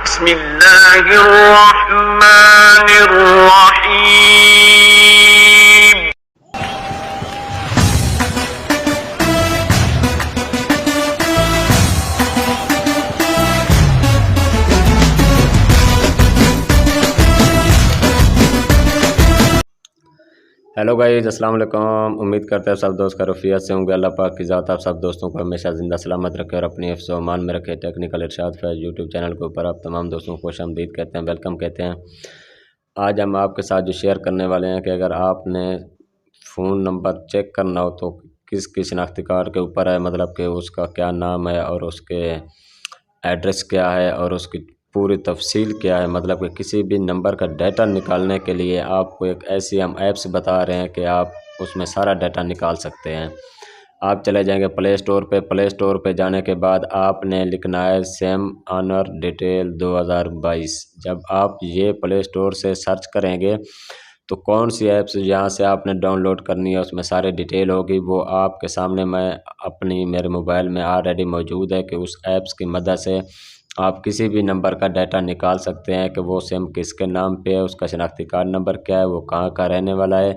بسم اللہ الرحمن الرحیم. ہیلو گائز، السلام علیکم. امید کرتے ہیں سب دوست خیریت سے ہوں گے. اللہ پاک کی ذات آپ سب دوستوں کو ہمیشہ زندہ سلامت رکھے اور اپنی حفظ و امان میں رکھے. ٹیکنیکل ارشاد فیض یوٹیوب چینل کے اوپر آپ تمام دوستوں کو خوش آمدید کہتے ہیں، ویلکم کہتے ہیں. آج ہم آپ کے ساتھ جو شیئر کرنے والے ہیں کہ اگر آپ نے فون نمبر چیک کرنا ہو تو کس کی شناختی کارڈ کے اوپر ہے، مطلب کہ اس کا کیا نام ہے اور اس کے ایڈریس کیا ہے اور اس کی پوری تفصیل کیا ہے. مطلب کہ کسی بھی نمبر کا ڈیٹا نکالنے کے لیے آپ کو ایک ایسی ہم ایپس بتا رہے ہیں کہ آپ اس میں سارا ڈیٹا نکال سکتے ہیں. آپ چلے جائیں گے پلے اسٹور پہ جانے کے بعد آپ نے لکھنا ہے سیم آنر ڈیٹیل 2022. جب آپ یہ پلے اسٹور سے سرچ کریں گے تو کون سی ایپس جہاں سے آپ نے ڈاؤن لوڈ کرنی ہے اس میں سارے ڈیٹیل ہوگی. وہ آپ کے سامنے میرے موبائل میں آلریڈی موجود ہے کہ اس ایپس کی مدد سے آپ کسی بھی نمبر کا ڈیٹا نکال سکتے ہیں کہ وہ سیم کس کے نام پہ ہے، اس کا شناختی کارڈ نمبر کیا ہے، وہ کہاں کا رہنے والا ہے،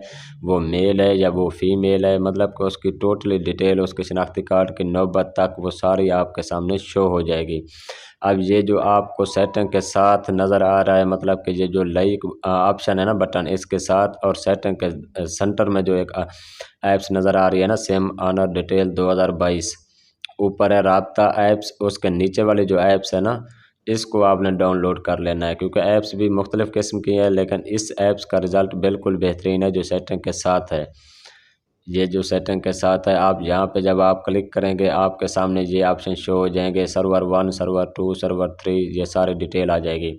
وہ میل ہے یا وہ فیمیل ہے. مطلب کہ اس کی ٹوٹلی ڈیٹیل اس کے شناختی کارڈ کی نوبت تک وہ ساری آپ کے سامنے شو ہو جائے گی. اب یہ جو آپ کو سیٹنگ کے ساتھ نظر آ رہا ہے، مطلب کہ یہ جو لائک آپشن ہے نا بٹن، اس کے ساتھ اور سیٹنگ کے سینٹر میں جو ایک ایپس نظر آ رہی ہے نا سیم آنر ڈیٹیل 2022، اوپر ہے رابطہ ایپس. اس کے نیچے والے جو ایپس ہے نا اس کو آپ نے ڈاؤن لوڈ کر لینا ہے، کیونکہ ایپس بھی مختلف قسم کی ہے لیکن اس ایپس کا رزلٹ بالکل بہترین ہے جو سیٹنگ کے ساتھ ہے. یہ جو سیٹنگ کے ساتھ ہے، آپ یہاں پہ جب آپ کلک کریں گے آپ کے سامنے یہ آپشن شو ہو جائیں گے، سرور 1، سرور 2، سرور 3، یہ سارے ڈیٹیل آ جائے گی.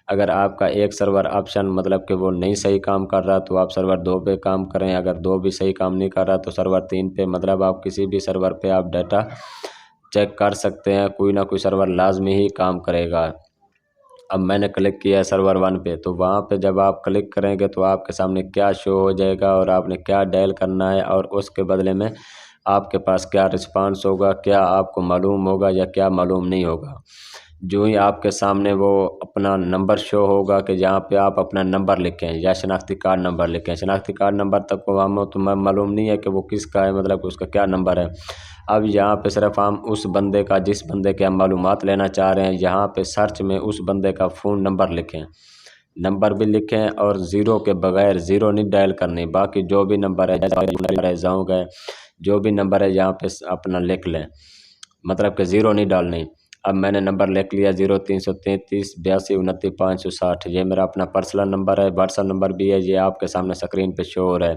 اگر آپ کا ایک سرور آپشن مطلب کہ وہ نہیں صحیح کام کر رہا تو آپ سرور 2 پہ کام کریں. اگر 2 بھی صحیح کام نہیں کر رہا تو سرور 3 پہ، مطلب آپ کسی بھی سرور پہ آپ ڈیٹا چیک کر سکتے ہیں، کوئی نہ کوئی سرور لازمی ہی کام کرے گا. اب میں نے کلک کیا ہے سرور 1 پہ، تو وہاں پہ جب آپ کلک کریں گے تو آپ کے سامنے کیا شو ہو جائے گا اور آپ نے کیا ڈائل کرنا ہے اور اس کے بدلے میں آپ کے پاس کیا رسپانس ہوگا، کیا آپ کو معلوم ہوگا یا کیا معلوم نہیں ہوگا. جو ہی آپ کے سامنے وہ اپنا نمبر شو ہوگا کہ جہاں پہ آپ اپنا نمبر لکھیں یا شناختی کارڈ نمبر لکھیں. شناختی کارڈ نمبر تک کو ہم تو معلوم نہیں ہے کہ وہ کس کا ہے، مطلب کہ اس کا کیا نمبر ہے. اب یہاں پہ صرف ہم اس بندے کا جس بندے کے ہم معلومات لینا چاہ رہے ہیں، یہاں پہ سرچ میں اس بندے کا فون نمبر لکھیں، نمبر بھی لکھیں اور زیرو کے بغیر، زیرو نہیں ڈائل کرنی، باقی جو بھی نمبر ہے جاؤں گے جو بھی نمبر ہے یہاں پہ اپنا لکھ لیں، مطلب کہ زیرو نہیں ڈالنی. اب میں نے نمبر لکھ لیا 0333829560، یہ میرا اپنا پرسنل نمبر ہے، واٹسپ نمبر بھی ہے، یہ آپ کے سامنے اسکرین پہ شو ہو رہا ہے.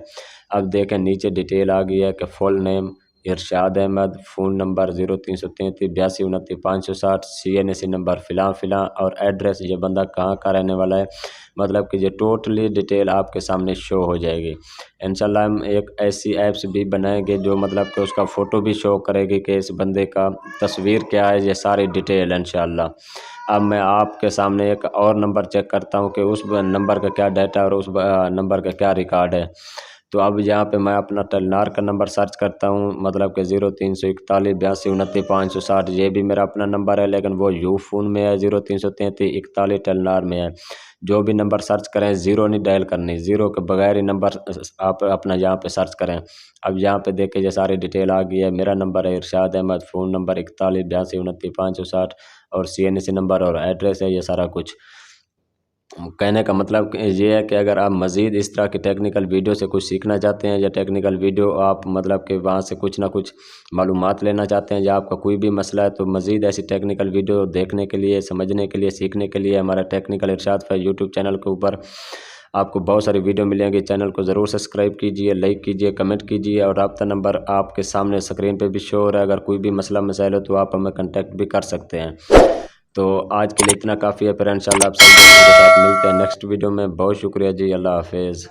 اب دیکھیں نیچے ڈیٹیل آ گئی ہے کہ full name Irshad Ahmed, phone number 0333829560، CNC number فلاں فلاں اور ایڈریس یہ بندہ کہاں کا رہنے والا ہے. مطلب کہ یہ ٹوٹلی ڈیٹیل آپ کے سامنے شو ہو جائے گی. انشاءاللہ ہم ایک ایسی ایپس بھی بنائیں گے جو مطلب کہ اس کا فوٹو بھی شو کرے گی کہ اس بندے کا تصویر کیا ہے، یہ ساری ڈیٹیل انشاءاللہ. اب میں آپ کے سامنے ایک اور نمبر چیک کرتا ہوں کہ اس نمبر کا کیا ڈیٹا اور اس نمبر کا کیا ریکارڈ ہے. تو اب یہاں پہ میں اپنا ٹیلنار کا نمبر سرچ کرتا ہوں، مطلب کہ 0341822960، یہ بھی میرا اپنا نمبر ہے لیکن وہ یو فون میں ہے، 033341 ٹیلنار میں ہے. جو بھی نمبر سرچ کریں زیرو نہیں ڈائل کرنی، زیرو کے بغیر ہی نمبر آپ اپنا یہاں پہ سرچ کریں. اب یہاں پہ دیکھیں یہ ساری ڈیٹیل آ گئی ہے. میرا نمبر ہے ارشاد احمد، فون نمبر 4182296560 اور CNC نمبر اور ایڈریس ہے، یہ سارا کچھ. کہنے کا مطلب یہ ہے کہ اگر آپ مزید اس طرح کی ٹیکنیکل ویڈیو سے کچھ سیکھنا چاہتے ہیں یا ٹیکنیکل ویڈیو آپ مطلب کہ وہاں سے کچھ نہ کچھ معلومات لینا چاہتے ہیں یا آپ کا کوئی بھی مسئلہ ہے، تو مزید ایسی ٹیکنیکل ویڈیو دیکھنے کے لیے، سمجھنے کے لیے، سیکھنے کے لیے ہمارا ٹیکنیکل ارشاد فیض یوٹیوب چینل کے اوپر آپ کو بہت ساری ویڈیو ملیں گی. چینل کو ضرور سبسکرائب کیجئے، لائک کیجئے، کمنٹ کیجئے اور رابطہ نمبر آپ کے سامنے اسکرین پہ بھی شو ہو رہا ہے. اگر کوئی بھی مسئلہ مسائل ہو تو آپ ہمیں کنٹیکٹ بھی کر سکتے ہیں. تو آج کے لیے اتنا کافی ہے، پھر انشاءاللہ آپ سب کے ساتھ ملتے ہیں نیکسٹ ویڈیو میں. بہت شکریہ جی، اللہ حافظ.